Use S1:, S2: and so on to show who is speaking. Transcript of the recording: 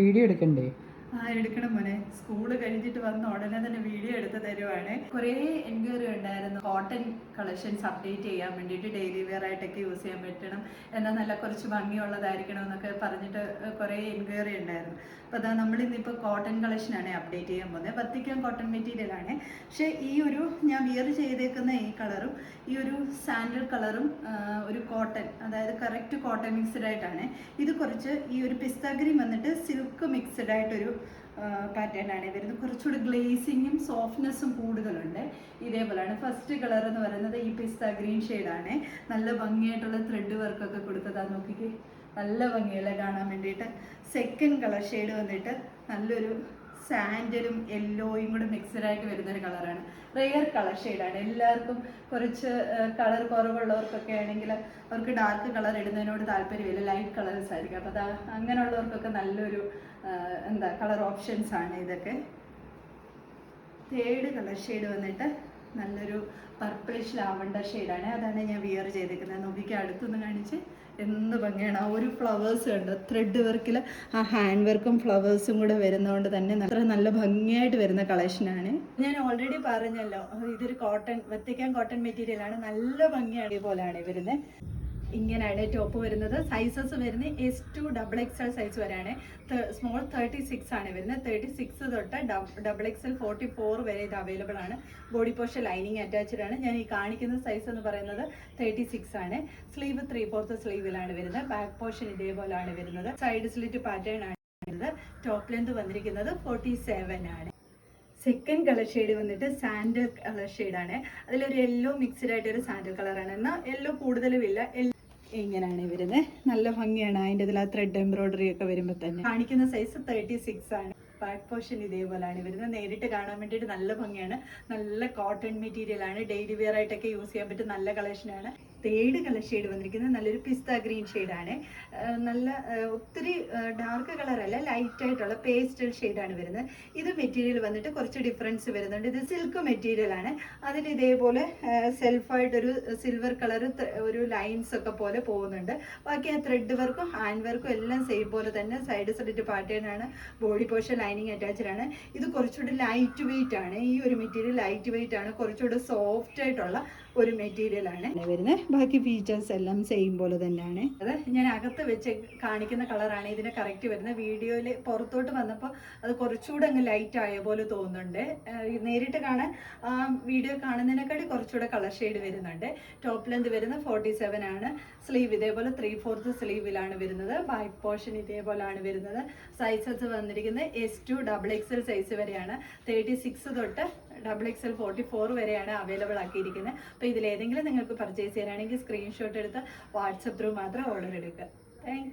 S1: Video എടുക്കണ്ടേ?
S2: എടുക്കണം മോനെ. സ്കൂള് കഴിഞ്ഞിട്ട് വന്ന ഉടനെ തന്നെ വീഡിയോ എടുത്ത് തരുവാണ്. കുറേ എൻക്വയറി ഉണ്ടായിരുന്നു കോട്ടൺ കളക്ഷൻസ് അപ്ഡേറ്റ് ചെയ്യാൻ വേണ്ടിയിട്ട്, ഡെയിലി വെയർ ആയിട്ടൊക്കെ യൂസ് ചെയ്യാൻ പറ്റണം, എന്നാൽ നല്ല കുറച്ച് ഭംഗിയുള്ളതായിരിക്കണം എന്നൊക്കെ പറഞ്ഞിട്ട് കുറേ എൻക്വയറി ഉണ്ടായിരുന്നു. അപ്പോൾ അതാ നമ്മളിന്നിപ്പോൾ കോട്ടൺ കളക്ഷനാണ് അപ്ഡേറ്റ് ചെയ്യാൻ പോകുന്നത്. വത്തിക്കാൻ കോട്ടൺ മെറ്റീരിയലാണ്. പക്ഷേ ഈ ഒരു ഞാൻ വിയർ ചെയ്തേക്കുന്ന ഈ കളറും ഈ ഒരു സാൻഡൽ കളറും ഒരു കോട്ടൺ, അതായത് കറക്റ്റ് കോട്ടൺ മിക്സ്ഡ് ആയിട്ടാണ്. ഇത് കുറച്ച് ഈ ഒരു പിസ്ത ഗ്രീൻ വന്നിട്ട് സിൽക്ക് മിക്സ്ഡ് ആയിട്ടൊരു പാറ്റേൺ ആണ് വരുന്നത്. കുറച്ചുകൂടി ഗ്ലേസിങ്ങും സോഫ്റ്റ്നെസ്സും കൂടുതലുണ്ട്. ഇതേപോലെയാണ്. ഫസ്റ്റ് കളർ എന്ന് പറയുന്നത് ഈ പിസ്ത ഗ്രീൻ ഷെയ്ഡാണ്. നല്ല ഭംഗിയായിട്ടുള്ള ത്രെഡ് വർക്കൊക്കെ കൊടുത്തതാ, നോക്കിക്കേ, നല്ല ഭംഗിയല്ലേ കാണാൻ വേണ്ടിയിട്ട്. സെക്കൻഡ് കളർ ഷെയ്ഡ് വന്നിട്ട് നല്ലൊരു സാൻഡലും യെല്ലോയും കൂടെ മിക്സഡ് ആയിട്ട് വരുന്നൊരു കളറാണ്. റെയർ കളർ ഷെയ്ഡാണ്. എല്ലാവർക്കും കുറച്ച് കളർ കുറവുള്ളവർക്കൊക്കെ ആണെങ്കിൽ അവർക്ക് ഡാർക്ക് കളർ ഇടുന്നതിനോട് താല്പര്യമില്ല, ലൈറ്റ് കളേഴ്സ് ആയിരിക്കും. അപ്പോൾ അതാ അങ്ങനെയുള്ളവർക്കൊക്കെ നല്ലൊരു കളർ ഓപ്ഷൻസ് ആണ് ഇതൊക്കെ. തേർഡ് കളർ ഷെയ്ഡ് വന്നിട്ട് നല്ലൊരു പർപ്പിളിഷ് ലാവണ്ടർ ഷെയ്ഡാണ്. അതാണ് ഞാൻ വിയർ ചെയ്തേക്കുന്നത്. നോക്കിക്ക് അടുത്തൊന്ന് കാണിച്ച്, എന്ത് ഭംഗിയാണ്. ആ ഒരു ഫ്ലവേഴ്സ് ഉണ്ട്, ത്രെഡ് വർക്കിൽ ആ ഹാൻഡ് വർക്കും ഫ്ലവേഴ്സും കൂടെ വരുന്നതുകൊണ്ട് തന്നെ അത്ര നല്ല ഭംഗിയായിട്ട് വരുന്ന കളക്ഷനാണ്. ഞാൻ ഓൾറെഡി പറഞ്ഞല്ലോ, ഇതൊരു കോട്ടൺ, വത്തിക്കാൻ കോട്ടൺ മെറ്റീരിയലാണ്. നല്ല ഭംഗിയാണ്. ഇതുപോലെയാണ് വരുന്നത്. ഇങ്ങനെയാണ് ടോപ്പ് വരുന്നത്. സൈസസ് വരുന്നത് S2 XXL സൈസ് വരെയാണ്. സ്മോൾ 36 ആണ് വരുന്നത്. 36 തൊട്ട് XXL 44 വരെ ഇത് അവൈലബിൾ ആണ്. ബോഡി പോർഷൻ ലൈനിങ് അറ്റാച്ച്ഡ് ആണ്. ഞാൻ ഈ കാണിക്കുന്ന സൈസ് എന്ന് പറയുന്നത് 36 ആണ്. സ്ലീവ് 3/4 സ്ലീവിലാണ് വരുന്നത്. ബാക്ക് പോർഷൻ ഇതേപോലെയാണ് വരുന്നത്. സൈഡ് സ്ലിറ്റ് പാറ്റേൺ ആണ് വരുന്നത്. ടോപ്പ് ലെന്ത് വന്നിരിക്കുന്നത് 47 ആണ്. സെക്കൻഡ് കളർ ഷെയ്ഡ് വന്നിട്ട് സാൻഡൽ കളർ ഷെയ്ഡാണ്. അതിലൊരു യെല്ലോ മിക്സ്ഡ് ആയിട്ടൊരു സാൻഡൽ കളറാണ്. എന്നാൽ യെല്ലോ കൂടുതലും ഇല്ല. ഇങ്ങനെയാണ് വരുന്നത്. നല്ല ഭംഗിയാണ്. അതിൻ്റെ ഇതിൽ ആ ത്രെഡ് എംബ്രോയിഡറി ഒക്കെ വരുമ്പോൾ തന്നെ. കാണിക്കുന്ന സൈസ് 36 ആണ്. ബാക്ക് പോർഷൻ ഇതേപോലെയാണ് വരുന്നത്. നേരിട്ട് കാണാൻ വേണ്ടിയിട്ട് നല്ല ഭംഗിയാണ്. നല്ല കോട്ടൺ മെറ്റീരിയൽ ആണ്. ഡെയിലി വെയർ ആയിട്ടൊക്കെ യൂസ് ചെയ്യാൻ പറ്റും നല്ല കളക്ഷനാണ്. തേർഡ് കളർ ഷെയ്ഡ് വന്നിരിക്കുന്നത് നല്ലൊരു പിസ്ത ഗ്രീൻ ഷെയ്ഡാണ്. നല്ല ഒത്തിരി ഡാർക്ക് കളറല്ല, ലൈറ്റ് ആയിട്ടുള്ള പേസ്റ്റൽ ഷെയ്ഡാണ് വരുന്നത്. ഇത് മെറ്റീരിയൽ വന്നിട്ട് കുറച്ച് ഡിഫറൻസ് വരുന്നുണ്ട്. ഇത് സിൽക്ക് മെറ്റീരിയൽ ആണ്. അതിൽ ഇതേപോലെ സെൽഫായിട്ടൊരു സിൽവർ കളർ ഒരു ലൈൻസ് ഒക്കെ പോലെ പോകുന്നുണ്ട്. ബാക്കി ആ ത്രെഡ് വർക്കും ഹാൻഡ് വർക്കും എല്ലാം സെയിം പോലെ തന്നെ. സൈഡ് സ്ലിറ്റ് പാറ്റേൺ ആണ്. ബോഡി പോർഷൻ ലൈനിങ് അറ്റാച്ച്ഡ് ആണ്. ഇത് കുറച്ചുകൂടി ലൈറ്റ് വെയിറ്റ് ആണ്. ഈ ഒരു മെറ്റീരിയൽ ലൈറ്റ് വെയിറ്റ് ആണ്. കുറച്ചുകൂടി സോഫ്റ്റ് ആയിട്ടുള്ള ഒരു മെറ്റീരിയൽ ആണ് വരുന്നത്. ബാക്കി ഫീച്ചേഴ്സ് എല്ലാം സെയിം പോലെ തന്നെയാണ്. അത് ഞാൻ അകത്ത് വെച്ച് കാണിക്കുന്ന കളറാണ് ഇതിന് കറക്റ്റ് വരുന്നത്. വീഡിയോയിൽ പുറത്തോട്ട് വന്നപ്പോൾ അത് കുറച്ചുകൂടെ അങ്ങ് ലൈറ്റ് ആയ പോലെ തോന്നുന്നുണ്ട്. നേരിട്ട് കാണാൻ വീഡിയോ കാണുന്നതിനെക്കാട്ടി കുറച്ചുകൂടെ കളർ ഷെയ്ഡ് വരുന്നുണ്ട്. ടോപ്പ് ലെന്ത് വരുന്നത് 47 ആണ്. സ്ലീവ് ഇതേപോലെ 3/4 സ്ലീവിലാണ് വരുന്നത്. ബാക്ക് പോർഷൻ ഇതേപോലെയാണ് വരുന്നത്. സൈസസ് വന്നിരിക്കുന്നത് S2 XXL സൈസ് വരെയാണ്. 36 തൊട്ട് XXL 44 വരെയാണ് അവൈലബിൾ ആക്കിയിരിക്കുന്നത്. അപ്പോൾ ഇതിലേതെങ്കിലും നിങ്ങൾക്ക് പർച്ചേസ് ചെയ്യാനാണെങ്കിൽ സ്ക്രീൻഷോട്ട് എടുത്ത് വാട്സപ്പ് ത്രൂ മാത്രം ഓർഡർ എടുക്കുക. താങ്ക്